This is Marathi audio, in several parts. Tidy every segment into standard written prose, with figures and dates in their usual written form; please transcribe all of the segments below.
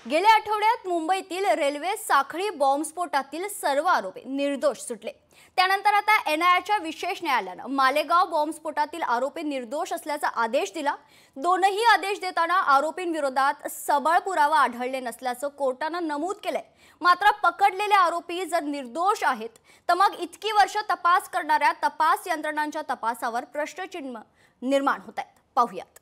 गेल्या आठवड्यात मुंबईतील रेल्वे साखळी बॉम्बस्फोटातील सर्व आरोपी निर्दोष सुटले। त्यानंतर आता एनआयएच्या विशेष न्यायालयाने मालेगाव बॉम्बस्फोटातील आरोपी निर्दोष असल्याचा आदेश दिला। दोनही आदेश देताना आरोपींविरोधात सबळ पुरावा आढळले नसल्याचं कोर्टाने नमूद केले। मात्र पकडलेले आरोपी जर निर्दोष आहेत तर मग इतकी वर्ष तपास करणाऱ्या तपास यंत्रणांच्या तपासावर प्रश्नचिन्ह निर्माण होत आहेत। पाहूयात।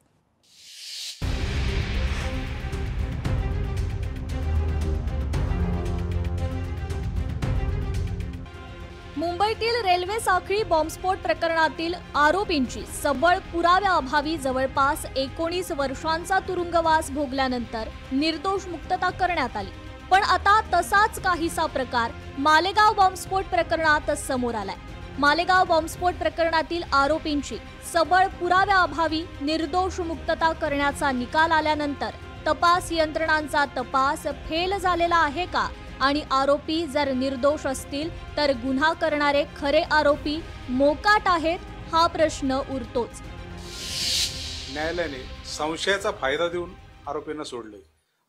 मुंबईतील रेल्वे साखळी बॉम्बस्फोट प्रकरणातील आरोपींची सबळ पुराव्याअभावी जवळपास 19 वर्षांचा तुरुंगवास भोगल्यानंतर निर्दोष मुक्तता करण्यात आली। पण आता तसाच काहीसा प्रकार मालेगाव बॉम्बस्फोट प्रकरणात समोर आलाय। मालेगाव बॉम्बस्फोट प्रकरणातील आरोपींची सबळ पुराव्याअभावी निर्दोष मुक्तता करण्याचा निकाल आल्यानंतर तपास यंत्रणांचा तपास फेल झालेला आहे का आणि आरोपी जर निर्दोष असतील तर गुन्हा करणारे खरे आरोपी मोकाट आहेत हा प्रश्न उरतोच। न्यायालयाने संशयाचा फायदा देऊन आरोपींना सोडले।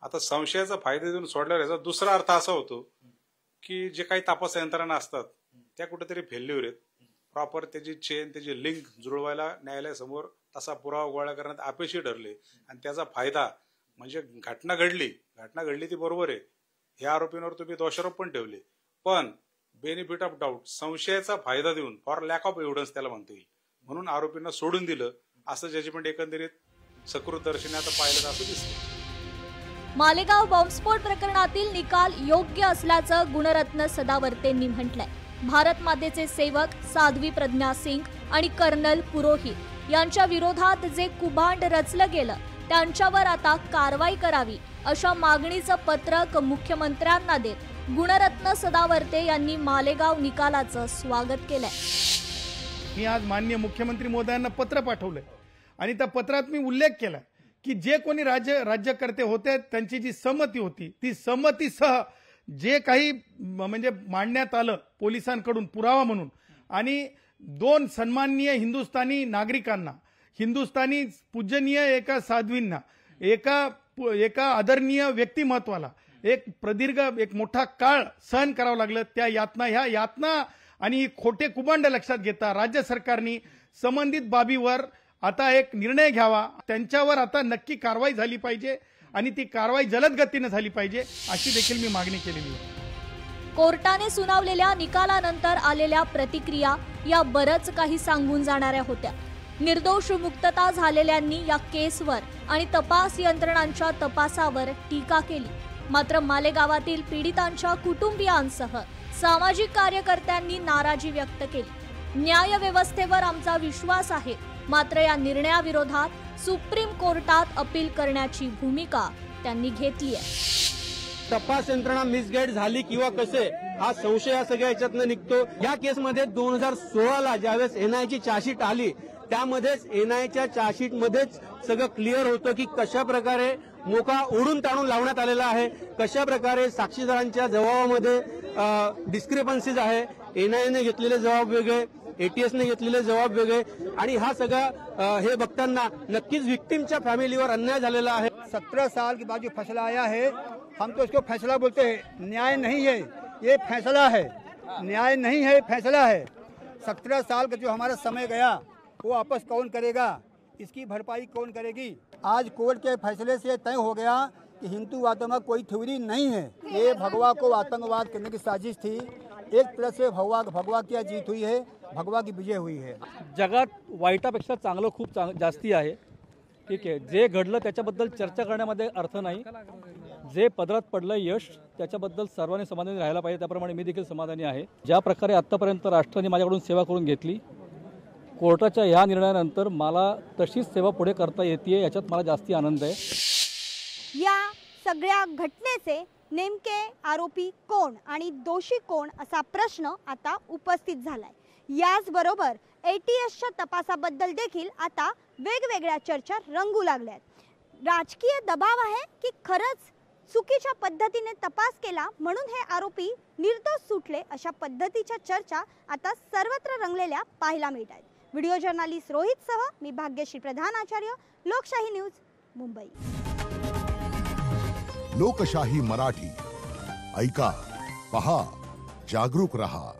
आता संशयाचा फायदा देऊन सोडल्यावर याचा दुसरा अर्थ असा होतो की जे काही तपास यंत्रणा असतात त्या कुठेतरी फेल्युअर आहेत। प्रॉपर त्याची चेन त्याची लिंक जुळवायला न्यायालयासमोर तसा पुरावा गोळा करण्यात अपयशी ठरले आणि त्याचा फायदा म्हणजे घटना घडली ती बरोबर आहे, या आरोपींवर तुम्ही दोषारोप पण ठेवले, पण बेनिफिट ऑफ डाऊट संशयाचा फायदा देऊन फॉर लॅक ऑफ एव्हिडन्स त्याला म्हणता येईल म्हणून आरोपींना सोडून दिलं असं जजमेंट एकंदरीत सकृतदर्शनी आता पाहिलं असं दिसतं। मालेगाव बॉम्बस्फोट प्रकरणातील निकाल योग्य असल्याचं गुणरत्न सदावर्तेंनी म्हटलंय। भारत मातेचे सेवक साध्वी प्रज्ञा सिंग आणि कर्नल पुरोहित यांच्या विरोधात जे कुभांड रचलं गेलं त्यांच्यावर आता कारवाई करावी अशा मागणीचं पत्रक मुख्यमंत्र्यांना देत गुणरत्न सदावर्ते यांनी मालेगाव निकालाचं स्वागत केलंय। मी आज माननीय मुख्यमंत्री महोदयांना पत्र पाठवलंय आणि त्या पत्रात मी उल्लेख केला की जे कोणी राज्यकर्ते होते त्यांची जी सहमती होती ती सहमतीसह जे काही म्हणजे मांडण्यात आलं पोलिसांकडून पुरावा म्हणून आणि 2 सन्माननीय हिंदुस्थानी नागरिकांना, हिंदुस्थानी पूजनीय एका साध्वींना, एका आदरणीय व्यक्तिमत्वाला एक प्रदीर्घ एक मोठा काळ सहन करावं लागलं। त्या यातना आणि खोटे कुभांड लक्षात घेता राज्य सरकारने संबंधित बाबीवर आता एक निर्णय घ्यावा, त्यांच्यावर आता नक्की कारवाई झाली पाहिजे आणि ती कारवाई जलद गतीने झाली पाहिजे अशी देखील मी मागणी केलेली आहे। कोर्टाने सुनावलेल्या निकालानंतर आलेल्या प्रतिक्रिया या बरंच काही सांगून जाणाऱ्या होत्या। निर्दोष मुक्तता झालेल्यांनी या केसवर आणि तपास यंत्रणांच्या तपासावर टीका केली। मात्र मालेगावातील पीडितांच्या कुटुंबियांसह सामाजिक कार्यकर्त्यांनी नाराजी व्यक्त केली। न्याय व्यवस्थेवर आमचा विश्वास आहे, मात्र या निर्णयाविरोधात सुप्रीम कोर्टात अपील करण्याची भूमिका त्यांनी घेतली आहे। तपास यंत्रणा मिसगाईड झाली किंवा कसे हा संशय सगळ्या याच्यातनं निघतो। या केसमध्ये 2016ला ज्यावेळेस एनआयची चार्जशीट आली त्यामध्येच एनआयच्या चार्जशीट मध्येच सगळं क्लिअर होतं की कशा प्रकारे मोका ओढून ताणून लावण्यात आलेला आहे, कशा प्रकारे साक्षीदारांच्या जबाबामध्ये डिस्क्रिपन्सीज आहे, एनआयने घेतलेले जबाब वेगळे, एटीएसने घेतलेले जबाब वेगळे आणि हा सगळा हे बघताना नक्कीच विक्टिमच्या फॅमिलीवर अन्याय झालेला आहे। 17 साल के बाद जो फैसला आया है हम तो इसको फैसला बोलते हैं, न्याय नहीं है ये फैसला है, न्याय नहीं है फैसला है। 17 साल का जो हमारा समय गया वो वापस कौन करेगा, इसकी भरपाई कौन करेगी। आज कोर्ट के फैसले से तय हो गया कि हिंदूवाद में कोई थ्योरी नहीं है। ये भगवा को आतंकवाद करने की साजिश थी। एक तरह से भगवा की जीत हुई है, भगवा की विजय हुई है। जगात वाईटापेक्षा चांगलं खूप जास्ती आहे, ठीक आहे। जे घडलं त्याच्याबद्दल चर्चा करण्यामध्ये अर्थ नाही। जे पदरात पडलं यश त्याच्याबद्दल सर्वांनी समाधानी राहायला पाहिजे, त्याप्रमाणे मी देखील समाधानी आहे। ज्या प्रकारे आतापर्यंत राष्ट्राने माझ्याकडून सेवा करून घेतली, कोर्टाच्या या निर्णयानंतर मला तशीच सेवा पुढे करता येते, याच्यात मला जास्ती आनंद आहे। या सगळ्या घटनेचे नेमके आरोपी कोण आणि दोषी कोण असा प्रश्न आता उपस्थित झालाय। याचबरोबर एटीएसच्या तपासाबद्दल देखील आता वेगवेगळ्या चर्चा रंगू लागल्यात। राजकीय दबाव आहे की खरंच चुकीच्या पद्धतीने तपास केला म्हणून हे आरोपी निर्दोष सुटले, अशा पद्धतीच्या चर्चा आता सर्वत्र रंगलेल्या पाहायला मिळतात। व्हिडिओ जर्नलिस्ट रोहित सह मी भाग्यश्री प्रधान आचार्य, लोकशाही न्यूज, मुंबई। लोकशाही मराठी ऐका, पहा, जागरूक रहा.